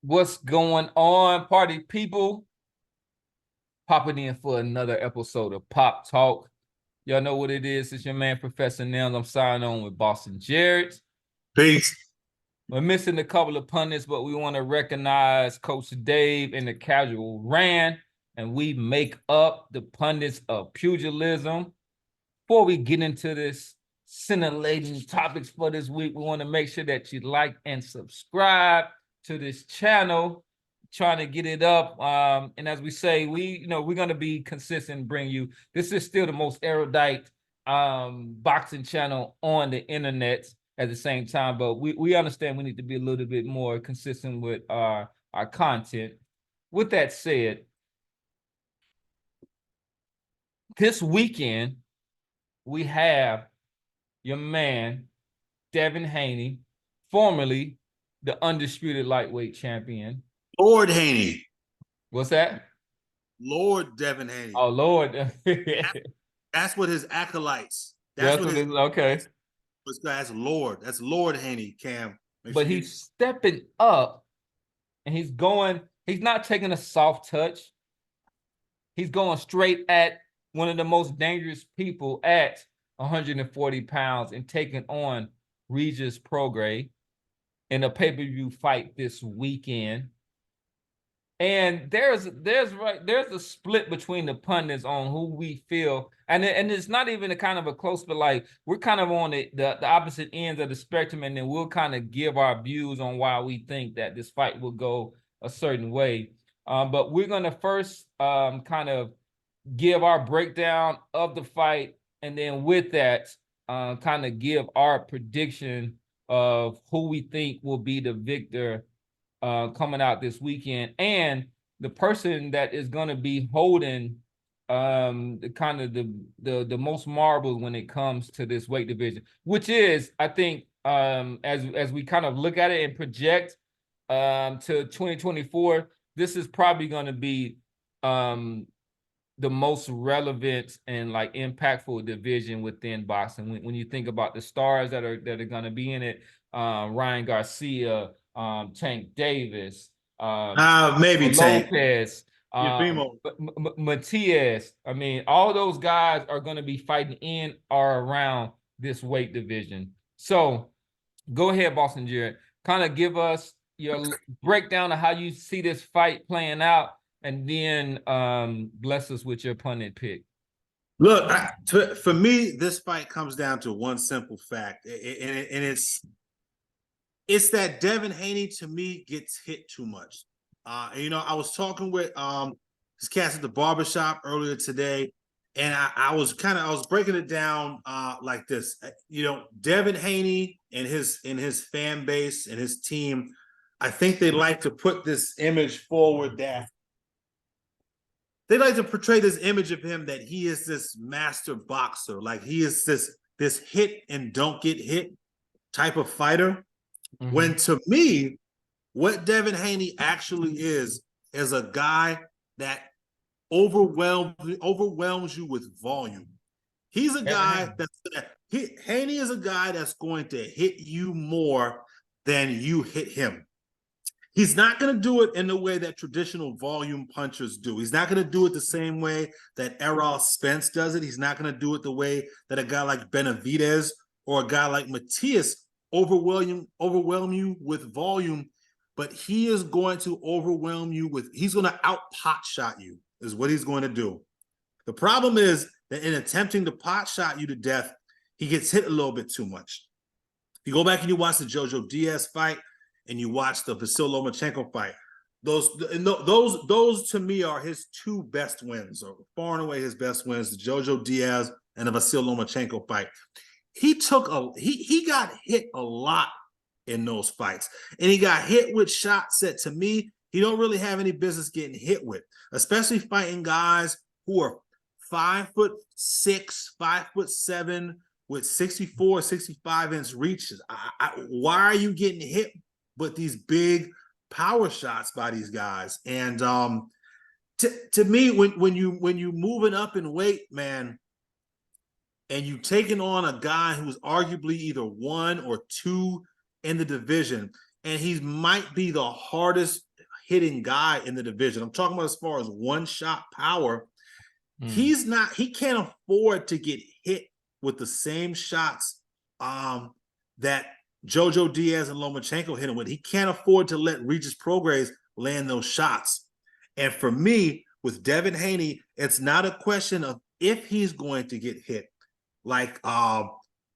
What's going on, party people? Popping in for another episode of Pop Talk. Y'all know what it is. It's your man, Professor Nels. I'm signing on with Boston Jared. Peace. We're missing a couple of pundits, but we want to recognize Coach Dave and the Casual Rand, and we make up the pundits of pugilism. Before we get into this scintillating topics for this week, we want to make sure that you like and subscribe to this channel, trying to get it up. And as we say, we're going to be consistent and bring you. This is still the most erudite boxing channel on the internet at the same time, but we understand we need to be a little bit more consistent with our content. With that said, this weekend we have your man, Devin Haney, formerly the undisputed lightweight champion. Lord Haney. What's that? Lord Devin Haney. Oh, Lord. That's what his acolytes. That's what it is. Okay. That's Lord. That's Lord Haney, Cam. But he's stepping up and he's not taking a soft touch. He's going straight at one of the most dangerous people at 140 pounds and taking on Regis Prograis in a pay-per-view fight this weekend. And there's a split between the pundits on who we feel, and it's not even a kind of a close, but like we're kind of on the opposite ends of the spectrum, and then we'll kind of give our views on why we think that this fight will go a certain way. But we're gonna first kind of give our breakdown of the fight, and then with that, kind of give our prediction of who we think will be the victor coming out this weekend, and the person that is going to be holding the kind of the most marbles when it comes to this weight division, which is, I think, as we kind of look at it and project to 2024, this is probably going to be the most relevant and like impactful division within boxing. When you think about the stars that are going to be in it, Ryan Garcia, Tank Davis, maybe Lopez, Matias. I mean, all those guys are going to be fighting in or around this weight division. So go ahead, Boston Jared. Kind of give us your breakdown of how you see this fight playing out, and then bless us with your pundit pick. Look, for me, this fight comes down to one simple fact, and it's that Devin Haney, to me, gets hit too much. I was talking with this cast at the barbershop earlier today, and I was breaking it down like this. Devin Haney and his fan base and his team, I think they like to put this image forward that they like to portray this image of him that he is this master boxer, like he is this hit and don't get hit type of fighter. Mm-hmm. When to me, what Devin Haney actually is a guy that overwhelms you with volume. He's a guy Haney is a guy that's going to hit you more than you hit him. He's not going to do it in the way that traditional volume punchers do. He's not going to do it the same way that Errol Spence does it. He's not going to do it the way that a guy like Benavidez or a guy like Matias overwhelm you with volume, but he is going to overwhelm you he's going to out-pot shot you, is what he's going to do. The problem is that in attempting to pot shot you to death, he gets hit a little bit too much. If you go back and you watch the Jojo Diaz fight, and you watch the Vasyl Lomachenko fight, those to me are his two best wins, or far and away his best wins, the Jojo Diaz and the Vasyl Lomachenko fight. He got hit a lot in those fights, and he got hit with shots that, to me, he don't really have any business getting hit with, especially fighting guys who are 5'6", 5'7", with 64, 65-inch reaches. Why are you getting hit with these big power shots by these guys? And to me, when you moving up in weight, man, and you taking on a guy who's arguably either 1 or 2 in the division, and he might be the hardest hitting guy in the division. I'm talking about as far as one-shot power. He can't afford to get hit with the same shots that Jojo Diaz and Lomachenko hit him with. He can't afford to let Regis Prograis land those shots. And for me, with Devin Haney, it's not a question of if he's going to get hit. Like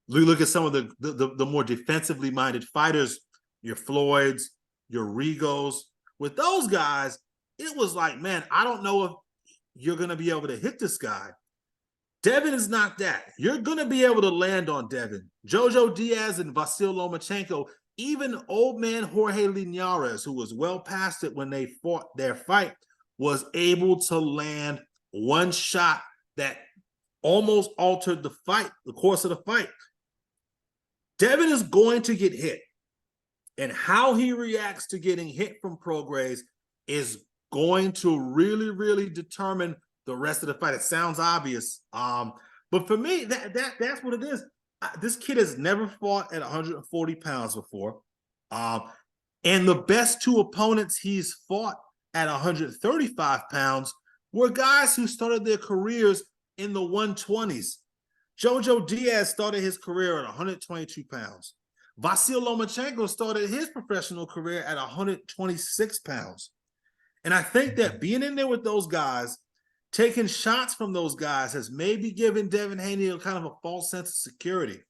we look at some of the more defensively minded fighters, your Floyds, your Rigos. With those guys, it was like, man, I don't know if you're going to be able to hit this guy. Devin is not that. You're going to be able to land on Devin. Jojo Diaz and Vasyl Lomachenko, even old man Jorge Linares, who was well past it when they fought their fight, was able to land one shot that almost altered the fight, the course of the fight. Devin is going to get hit. And how he reacts to getting hit from Prograis is going to really, really determine the rest of the fight. It sounds obvious. But for me, that's what it is. This kid has never fought at 140 pounds before. And the best two opponents he's fought at 135 pounds were guys who started their careers in the 120s. Jojo Diaz started his career at 122 pounds. Vasyl Lomachenko started his professional career at 126 pounds. And I think that being in there with those guys, taking shots from those guys, has maybe given Devin Haney a kind of a false sense of security.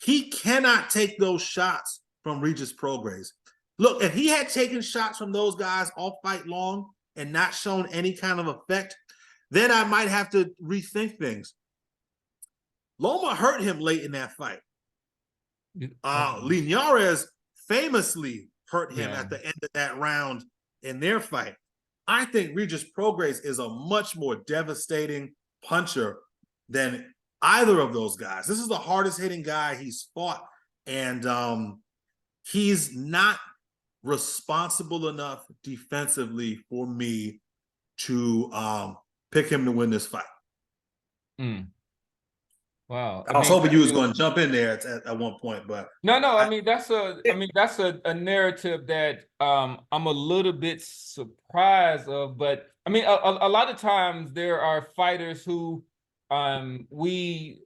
He cannot take those shots from Regis Prograis. Look, if he had taken shots from those guys all fight long and not shown any kind of effect, then I might have to rethink things. Loma hurt him late in that fight. Linares famously hurt him at the end of that round in their fight. I think Regis Prograis is a much more devastating puncher than either of those guys. This is the hardest hitting guy he's fought, and he's not responsible enough defensively for me to pick him to win this fight. Wow. I was hoping you was going to jump in there at one point, but no. I mean, that's a narrative that I'm a little bit surprised of. But I mean, a lot of times there are fighters who we,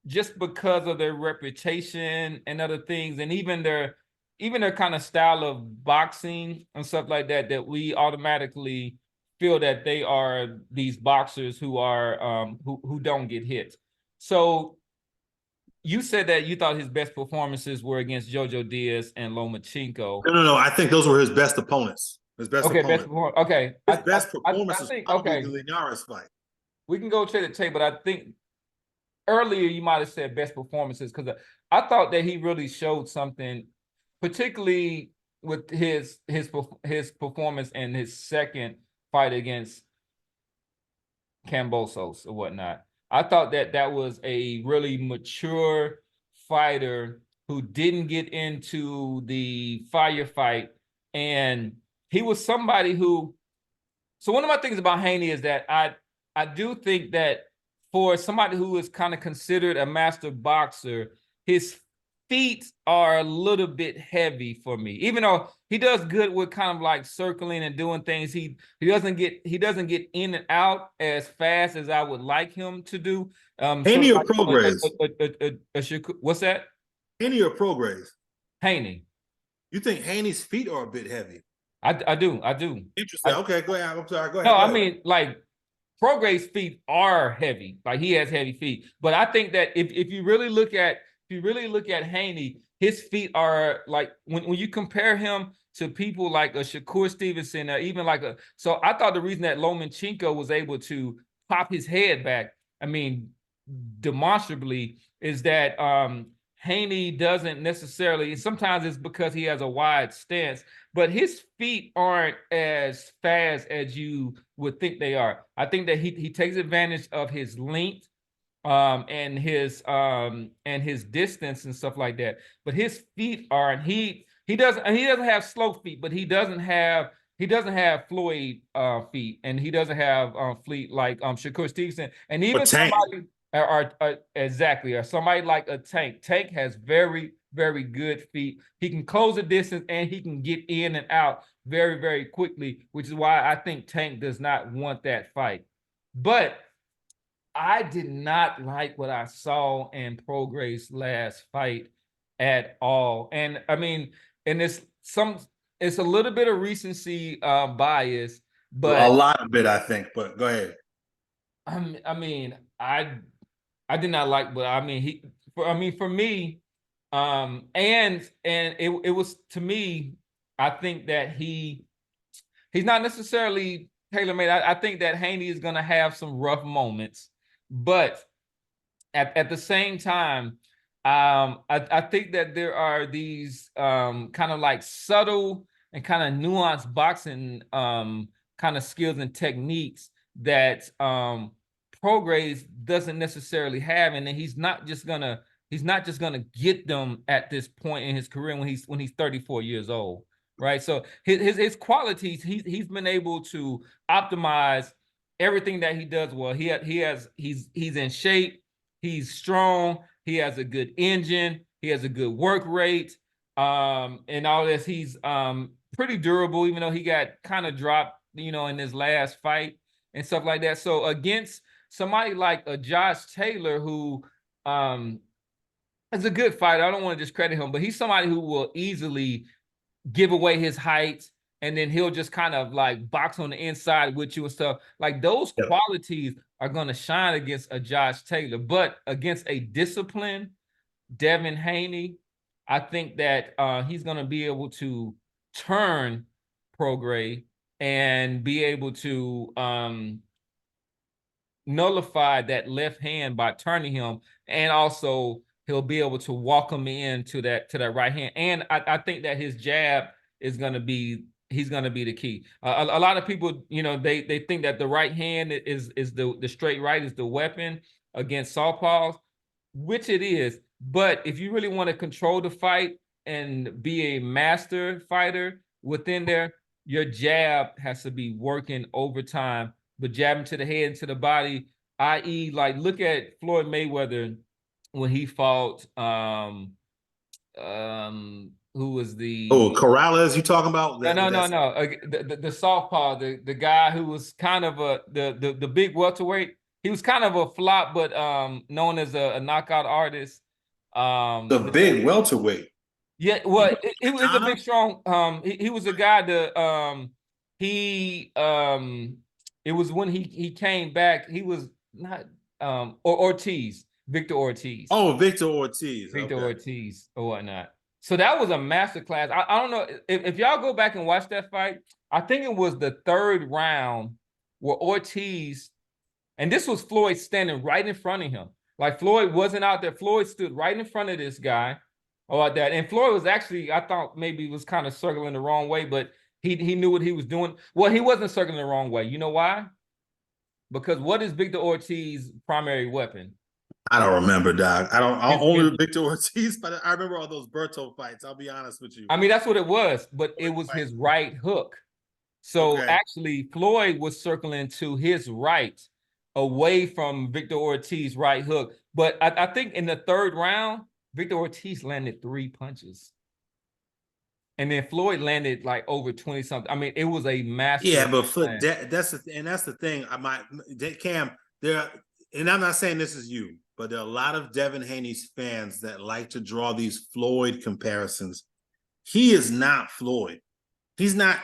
just because of their reputation and other things, and even their kind of style of boxing and stuff like that, that we automatically feel that they are these boxers who are who don't get hit. So you said that you thought his best performances were against Jojo Diaz and Lomachenko. No. I think those were his best opponents. His best opponents. Okay. His best performance is probably okay. the Linares fight. We can go to the tape, but I think earlier you might have said best performances, because I thought that he really showed something, particularly with his performance in his second fight against Kambosos or whatnot. I thought that was a really mature fighter who didn't get into the firefight, and he was somebody who. So one of my things about Haney is that I do think that for somebody who is kind of considered a master boxer, his feet are a little bit heavy for me. Even though he does good with kind of like circling and doing things, he doesn't get in and out as fast as I would like him to do. Haney or Prograis? What's that? Haney or Prograis? Haney. You think Haney's feet are a bit heavy? I do. Interesting. Okay, go ahead. I'm sorry. Go ahead. No, I mean, like, Prograis' feet are heavy. Like, he has heavy feet. But I think that if you really look at Haney, his feet are like, when you compare him to people like a Shakur Stevenson, or even like so I thought the reason that Lomachenko was able to pop his head back, I mean, demonstrably, is that Haney doesn't necessarily, sometimes it's because he has a wide stance, but his feet aren't as fast as you would think they are. I think that he takes advantage of his length and his distance and stuff like that. But his feet aren't, he doesn't have slow feet, but he doesn't have Floyd feet, and he doesn't have feet like Shakur Stevenson, and even somebody Exactly, or somebody like a Tank. Tank has very, very good feet. He can close the distance and he can get in and out very, very quickly, which is why I think Tank does not want that fight. But I did not like what I saw in Prograis' last fight at all. And I mean, and it's a little bit of recency bias, A but lot of it, I think. But go ahead. I mean, I did not like, but I mean, for me, and it was to me, I think that he's not necessarily tailor made. I think that Haney is gonna have some rough moments, but at the same time, I think that there are these kind of like subtle and kind of nuanced boxing kind of skills and techniques that Prograis doesn't necessarily have, and then he's not just gonna get them at this point in his career when he's 34 years old, right? So his qualities, he's been able to optimize everything that he does well. He's in shape. He's strong. He has a good engine. He has a good work rate. And all this. He's pretty durable, even though he got kind of dropped, in his last fight and stuff like that. So against somebody like a Josh Taylor, who is a good fighter, I don't want to discredit him, but he's somebody who will easily give away his height, and then he'll just kind of like box on the inside with you and stuff. Like those qualities are going to shine against a Josh Taylor, but against a disciplined Devin Haney, I think that he's going to be able to turn Prograis and be able to nullify that left hand by turning him, and also he'll be able to walk him into that right hand. And I think that his jab is going to be he's going to be the key. A lot of people, they think that the right hand is the straight right is the weapon against southpaws, which it is. But if you really want to control the fight and be a master fighter within there, your jab has to be working overtime, but jabbing to the head and to the body, i.e., like look at Floyd Mayweather when he fought who was Oh, the Corrales, you talking about no that? no no That's no the southpaw, the guy who was kind of the big welterweight. He was kind of a flop, but known as a knockout artist. the big welterweight. Yeah, You well, know, it was a big strong. He was a guy that he it was when he came back. He was not Ortiz, Victor Ortiz. Oh, Victor Ortiz. Victor Okay. Ortiz or whatnot. So that was a master class. I don't know if y'all go back and watch that fight. I think it was the third round where Ortiz, and this was Floyd standing right in front of him. Like Floyd wasn't out there. Floyd stood right in front of this guy or that. And Floyd was actually, I thought maybe was kind of circling the wrong way, but he knew what he was doing. Well, he wasn't circling the wrong way. You know why? Because what is Victor Ortiz's primary weapon? I don't remember, Doc. I don't His, only his, Victor Ortiz, but I remember all those Berto fights. I'll be honest with you. I mean, that's what it was, but it was his right hook. So Okay. actually, Floyd was circling to his right, away from Victor Ortiz's right hook. But I think in the third round, Victor Ortiz landed 3 punches. And then Floyd landed like over 20 something. I mean, it was a master. Yeah, but that's the thing. Cam, and I'm not saying this is you, but there are a lot of Devin Haney's fans that like to draw these Floyd comparisons. He is not Floyd. He's not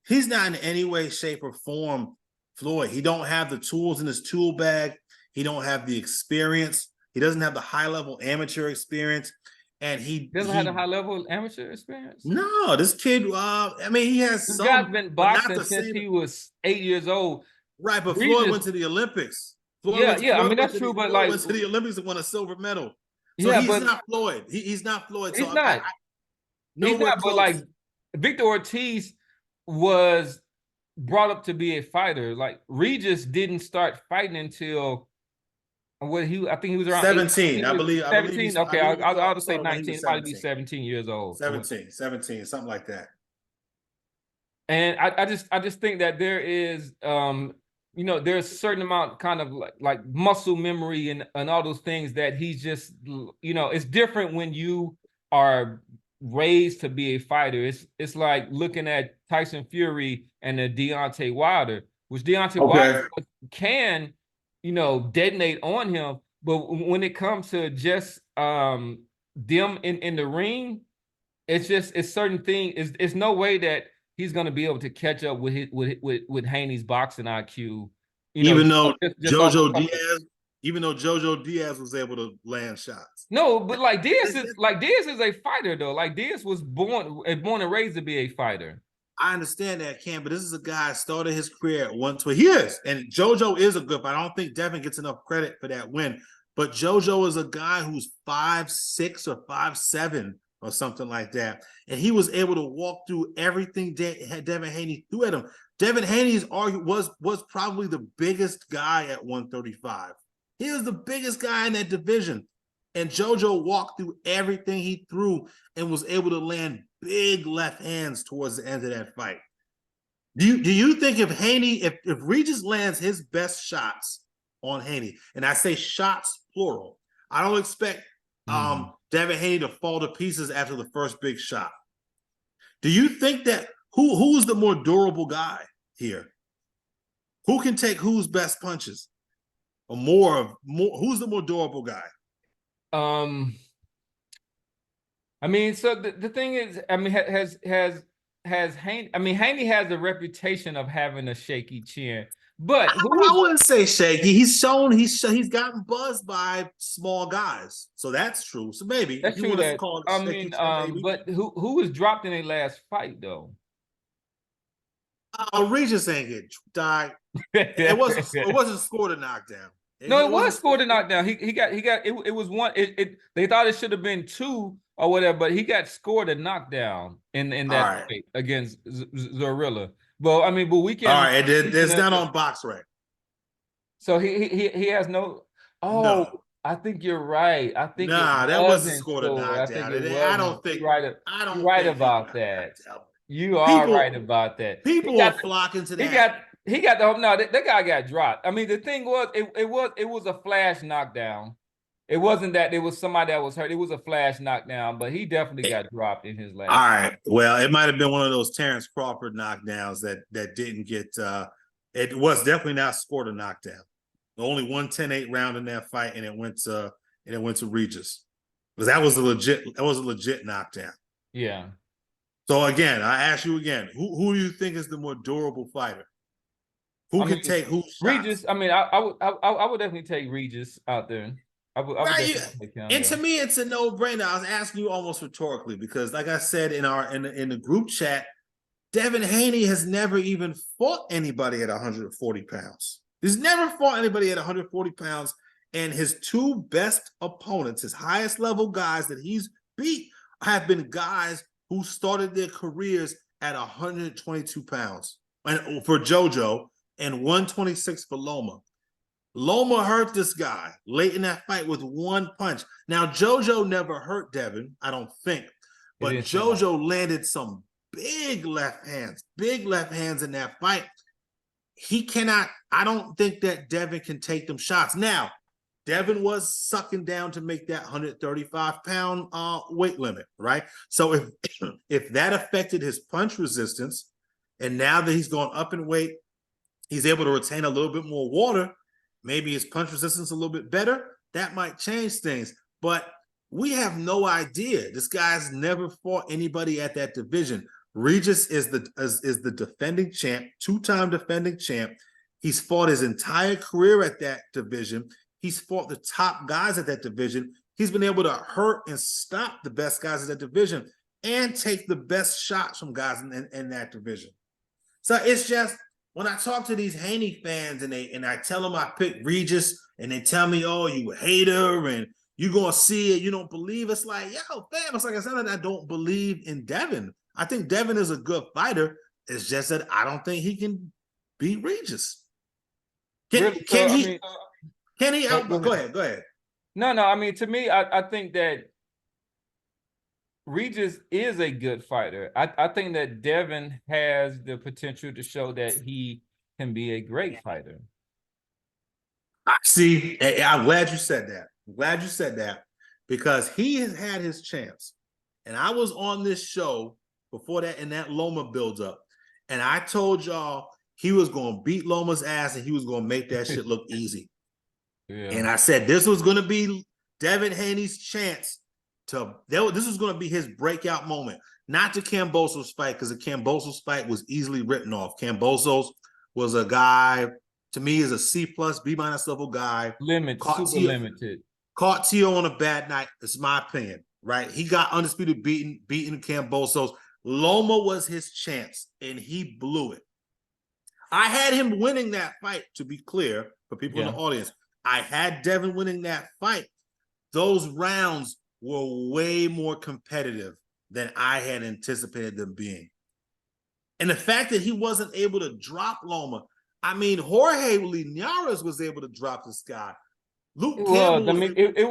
in any way, shape, or form Floyd. He don't have the tools in his tool bag. He don't have the experience. He doesn't have the high level amateur experience. And he doesn't have a high level amateur experience. No, this kid. I mean, he has This some, guy's been but not boxing the since same. he was 8 years old. Right, but Floyd Regis, went to the Olympics. yeah. I mean, that's true, but Floyd like, went to the Olympics and won a silver medal. So yeah, he's but not Floyd. He's not Floyd. he's So not. He's nowhere not. But close. like, Victor Ortiz was brought up to be a fighter. Like Regis didn't start fighting until I think he was around 17. 18, I believe 17. Okay, I'll just say started when he 19. was Probably be 17. 17 years old. 17, something like that. And I just think that there is you know, there's a certain amount kind of like muscle memory and all those things that he's just, you know, it's different when you are raised to be a fighter. It's like looking at Tyson Fury and the Deontay Wilder, which Deontay Wilder Okay. can, you know, detonate on him. But when it comes to just them in the ring, it's just it's certain thing. It's no way that he's gonna be able to catch up with with Haney's boxing IQ. You know, Even though just off a Jojo couple. Diaz, even though Jojo Diaz was able to land shots. No, but like Diaz is a fighter though. Like Diaz was born and raised to be a fighter. I understand that, Cam, but this is a guy started his career at 120. He is, and JoJo is a good fighter. I don't think Devin gets enough credit for that win, but JoJo is a guy who's 5'6" or 5'7" or something like that, and he was able to walk through everything Devin Haney threw at him. Devin Haney's was probably the biggest guy at 135. He was the biggest guy in that division, and JoJo walked through everything he threw and was able to land big left hands towards the end of that fight. Do you think if Haney, if Regis lands his best shots on Haney, and I say shots plural, I don't expect Devin Haney to fall to pieces after the first big shot. Do you think that who's the more durable guy here? Who can take whose best punches? Or more who's the more durable guy? I mean, so the thing is, I mean, has Haney? I mean, Haney has a reputation of having a shaky chin, but I wouldn't say shaky. He's gotten buzzed by small guys, so that's true. So maybe that's if you true. want to That call it I shaky mean, chin, maybe. but who was dropped in their last fight though? Regis ain't get died. It wasn't scored a knockdown. No, it wasn't was scored a scored. knockdown. He got it was one. They thought it should have been two or whatever, but he got scored a knockdown in All that right. fight against Zorilla. Well, I mean, but we All can. right. It's not on BoxRec. So he has no. Oh, No. I think you're right. I think it Nah, that wasn't wasn't scored a scored. I think knockdown. it I wasn't. don't think You're right he about got that. knocked out. You are right People about that. people are flocking to He that. got he got the no. That guy got dropped. I mean, the thing was, it was a flash knockdown. It wasn't that it was somebody that was hurt. It was a flash knockdown, but he definitely got dropped in his All last. right. Well, it might have been one of those Terrence Crawford knockdowns that didn't get it was definitely not scored a knockdown. Only 110-8 round in that fight, and it went to Regis. Because that was a legit knockdown. Yeah. So again, I ask you again, who do you think is the more durable fighter? Who can take whose shots? Regis, I mean, I would definitely take Regis out there. I would definitely take him. And to me, it's a no-brainer. I was asking you almost rhetorically because, like I said in the group chat, Devin Haney has never even fought anybody at 140 pounds. He's never fought anybody at 140 pounds, and his two best opponents, his highest level guys that he's beat, have been guys who started their careers at 122 pounds. And for JoJo, and 126 for Loma. Loma hurt this guy late in that fight with one punch. Now, JoJo never hurt Devin, I don't think, but JoJo landed some big left hands in that fight. He cannot, I don't think that Devin can take them shots. Now, Devin was sucking down to make that 135-pound weight limit, right? So if that affected his punch resistance, and now that he's gone up in weight, he's able to retain a little bit more water, maybe his punch resistance a little bit better, that might change things. But we have no idea. This guy's never fought anybody at that division. Regis is the defending champ, two-time defending champ. He's fought his entire career at that division. He's fought the top guys at that division. He's been able to hurt and stop the best guys at that division and take the best shots from guys in that division. So it's just, when I talk to these Haney fans and I tell them I picked Regis and they tell me, oh, you a hater and you gonna see it, you don't believe, it's like, yo, fam, it's like I said, I don't believe in Devin. I think Devin is a good fighter. It's just that I don't think he can beat Regis. Can he? Go ahead. No, I mean, to me, I think that Regis is a good fighter. I think that Devin has the potential to show that he can be a great fighter. See, I'm glad you said that. I'm glad you said that because he has had his chance. And I was on this show before that in that Loma buildup, and I told y'all he was going to beat Loma's ass and he was going to make that shit look easy. Yeah. And I said this was going to be Devin Haney's chance this was going to be his breakout moment. Not the Kambosos fight, because the Kambosos fight was easily written off. Kambosos was a guy, to me, is a C plus, B minus level guy. Super limited. Caught Tio on a bad night. It's my opinion, right? He got undisputed beating Kambosos. Loma was his chance, and he blew it. I had him winning that fight, to be clear, for people in the audience. I had Devin winning that fight. Those rounds were way more competitive than I had anticipated them being. And the fact that he wasn't able to drop Loma, I mean, Jorge Linares was able to drop this guy. Luke Campbell. I mean, it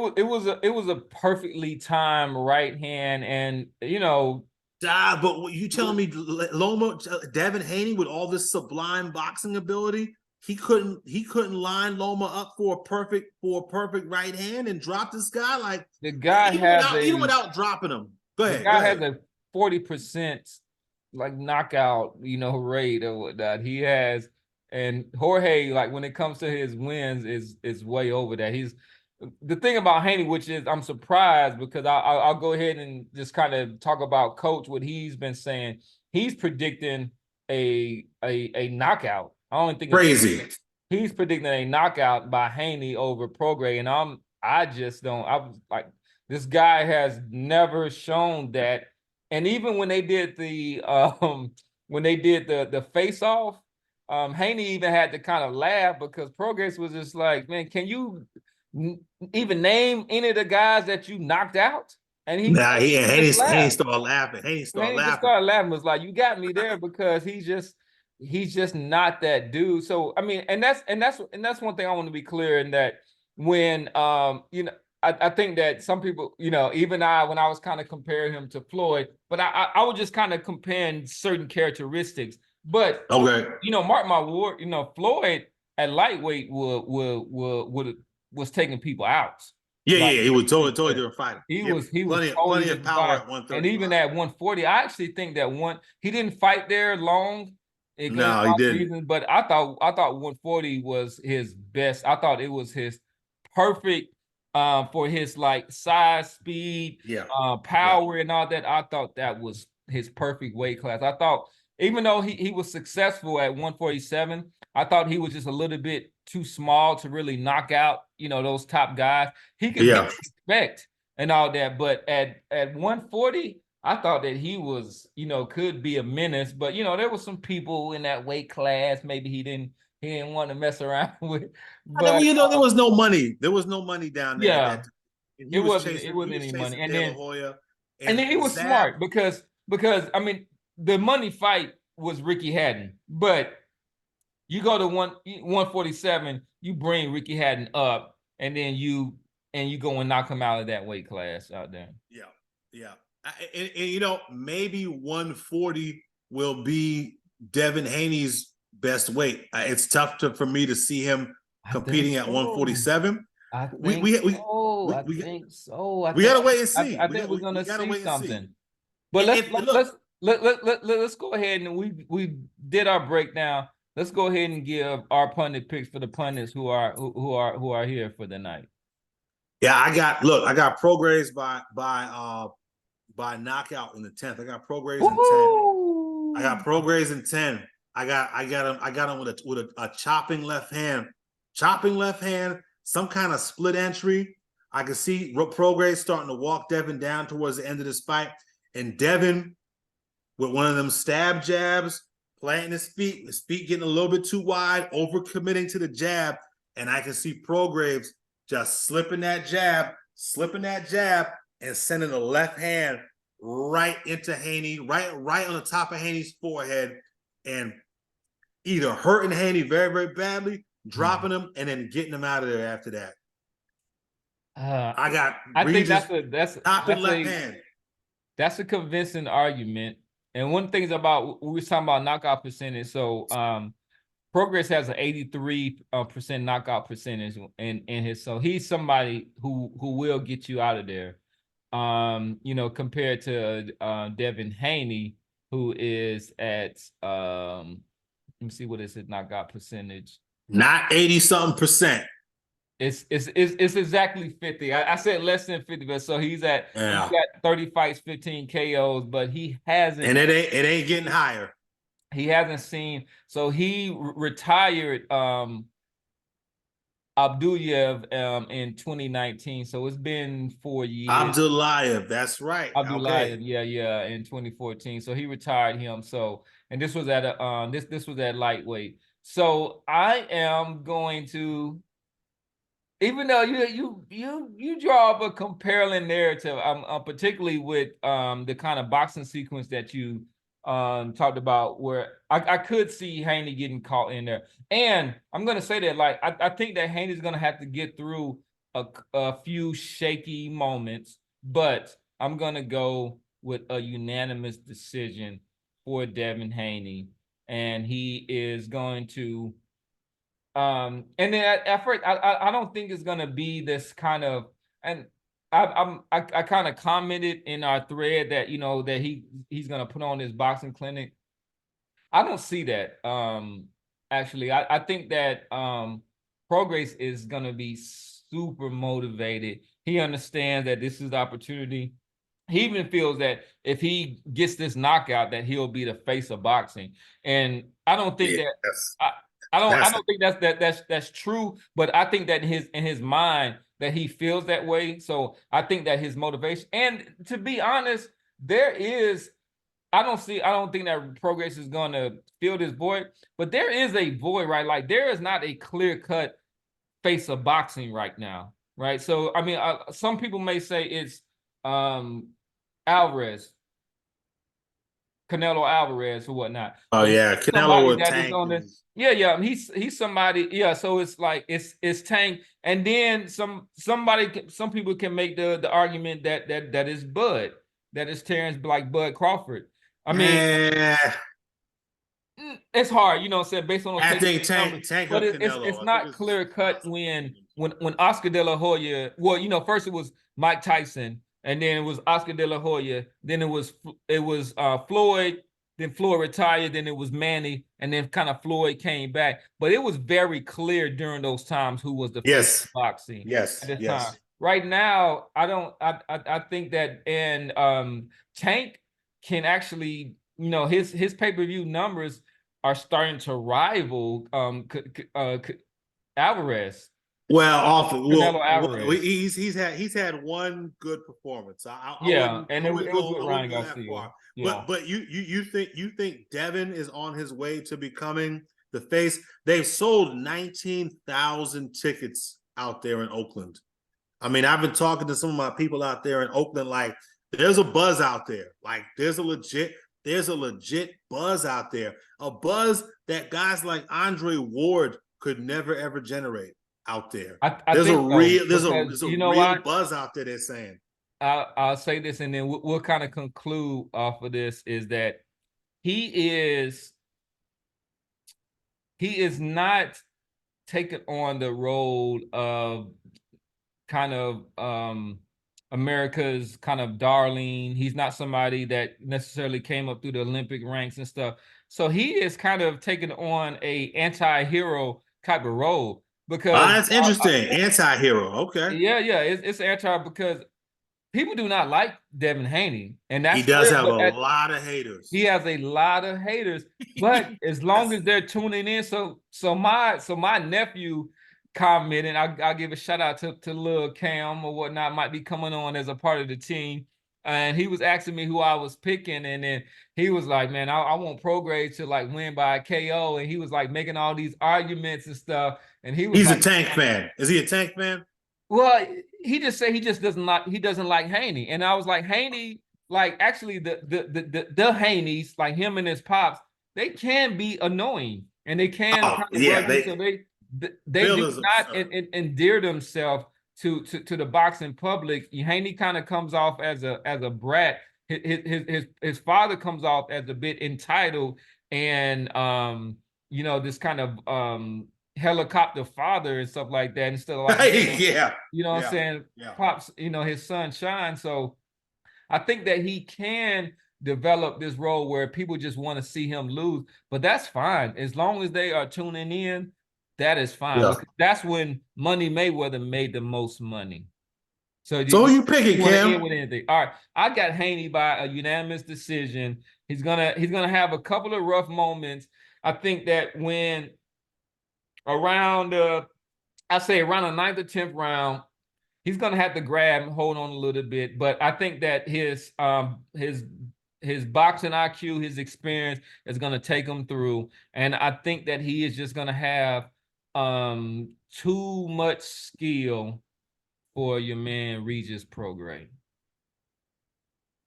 was a perfectly timed right hand, and you know. But you telling me Loma, Devin Haney, with all this sublime boxing ability, he couldn't line Loma up for a perfect right hand and drop this guy? Like, the guy even without dropping him. Go ahead. The guy has a 40% like knockout, rate or whatnot. He has, and Jorge, like when it comes to his wins, is way over that. He's the thing about Haney, which is I'm surprised because I'll go ahead and just kind of talk about Coach, what he's been saying. He's predicting a knockout. I don't think crazy. He's predicting a knockout by Haney over Prograis, and I was like, this guy has never shown that. And even when they did the face off, Haney even had to kind of laugh because Prograis was just like, man, can you even name any of the guys that you knocked out? And Haney started laughing. Haney just started laughing. Was like, you got me there because he's just not that dude. So I mean, and that's one thing I want to be clear in, that when I think that some people, when I was kind of comparing him to Floyd, but I was just kind of comparing certain characteristics. But okay, mark my word, Floyd at lightweight was taking people out. Yeah, he was totally different fighter. He was plenty of power at 130. And even at 140, I actually think that he didn't fight there long. No, he didn't. But I thought 140 was his best. I thought it was his perfect for his like size, speed, power, and all that. I thought that was his perfect weight class. I thought even though he was successful at 147, I thought he was just a little bit too small to really knock out, those top guys. He could get respect and all that, but at 140, I thought that he was, could be a menace. But there was some people in that weight class maybe he didn't want to mess around with. But there was no money. There was no money down there. Yeah, it wasn't any money. And then he was smart because I mean, the money fight was Ricky Hatton, but you go to 147, you bring Ricky Hatton up, and then you go and knock him out of that weight class out there. Yeah. And maybe 140 will be Devin Haney's best weight. It's tough for me to see him competing at 147. I think so. We gotta wait and see. I think we're gonna see something. But let's go ahead, and we did our breakdown. Let's go ahead and give our pundit picks for the pundits who are here for the night. Yeah, I got Prograis by knockout in the 10th. I got Prograis in 10. I got Prograis in 10. I got him with a chopping left hand. Some kind of split entry. I can see Prograis starting to walk Devin down towards the end of this fight. And Devin, with one of them stab jabs, planting his feet getting a little bit too wide, overcommitting to the jab. And I can see Prograis just slipping that jab, and sending the left hand right into Haney, right on the top of Haney's forehead, and either hurting Haney very, very badly, dropping him, and then getting him out of there after that. I think that's top and left hand. That's a convincing argument. And one thing is about, we were talking about knockout percentage. So Progress has an 83% knockout percentage in his, so he's somebody who will get you out of there. Compared to Devin Haney, who is at let me see, what is his knockout percentage? Not 80 something percent. It's exactly 50. I said less than 50, but so he's got 30 fights, 15 KOs, but he hasn't, and it ain't getting higher. He hasn't seen, so he retired Abdulayev in 2019. So it's been 4 years. Abdulayev, that's right. Abdulayev, yeah, in 2014. So he retired him. So, and this was at a this was at lightweight. So I am going to, even though you draw up a compelling narrative, particularly with the kind of boxing sequence that you talked about, where I could see Haney getting caught in there. And I'm gonna say that, like, I think that Haney's gonna have to get through a few shaky moments, but I'm gonna go with a unanimous decision for Devin Haney, and he is going to. And then at first, I don't think it's gonna be this kind of, and I kind of commented in our thread that that he's gonna put on his boxing clinic. I don't see that. Actually, I think that Prograis is gonna be super motivated. He understands that this is the opportunity. He even feels that if he gets this knockout, that he'll be the face of boxing. And I don't think that. I don't think that's true, but I think that in his mind that he feels that way. So I think that his motivation, and to be honest, I don't think that Progress is going to fill this void, but there is a void, right? Like, there is not a clear-cut face of boxing right now, right? So I mean, some people may say it's Alvarez, Canelo Alvarez or whatnot. Oh, but yeah, Canelo or Tank. Yeah, he's somebody. Yeah, so it's like it's Tank, and then some people can make the argument that is Bud, that is Terrence, like Bud Crawford. I mean, it's hard, saying, based on those. I think Tank but of Canelo. It's not clear cut when Oscar De La Hoya. Well, first it was Mike Tyson, and then it was Oscar De La Hoya. Then it was Floyd. Then Floyd retired. Then it was Manny, and then kind of Floyd came back. But it was very clear during those times who was the face of boxing. Yes. At this time. Right now, I don't. I think that, and Tank can actually, his pay-per-view numbers are starting to rival Alvarez. He's had one good performance. And it was with Ryan Garcia. But you think Devin is on his way to becoming the face? They've sold 19,000 tickets out there in Oakland. I mean, I've been talking to some of my people out there in Oakland. Like, there's a buzz out there. Like, there's a legit buzz out there. A buzz that guys like Andre Ward could never ever generate out there. There's a real buzz out there, they're saying. I'll say this, and then we'll kind of conclude off of this, is that he is not taking on the role of kind of America's kind of darling. He's not somebody that necessarily came up through the Olympic ranks and stuff. So he is kind of taking on a anti-hero type of role, because that's interesting. Anti-hero. Okay. Yeah. It's anti, because people do not like Devin Haney, and that's, he does have a lot of haters. He has a lot of haters, but as long as they're tuning in, so my nephew commented, I'll give a shout out to Lil Cam or whatnot, might be coming on as a part of the team, and he was asking me who I was picking, and then he was like, "Man, I want Prograis to like win by a KO," and he was like making all these arguments and stuff, and he's like, a Tank fan. Is he a Tank fan? Well, he just said he doesn't like Haney, and I was like, Haney, like, actually the Haneys, like him and his pops, they can be annoying, and they can they do not endear themselves to the boxing public. Haney kind of comes off as a brat. His father comes off as a bit entitled, and you know, this kind of helicopter father and stuff like that, instead of like, Yeah, you know what I'm yeah, saying, yeah. Pops, you know, his son shine. So I think that he can develop this role where people just want to see him lose, but that's fine as long as they are tuning in. That is fine, Yeah. because that's when Money Mayweather made the most money. So So who you you picking, want to end Cam? with anything? All right, I got Haney by a unanimous decision. He's gonna have a couple of rough moments. I think that when around I say around the ninth or 10th round, he's gonna have to grab, hold on a little bit. But I think that his boxing IQ, his experience is gonna take him through. And I think that he is just gonna have too much skill for your man Regis Prograis.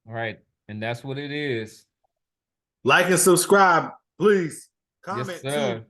All right, and that's what it is. Like and subscribe, please. Yes, Comment too. sir.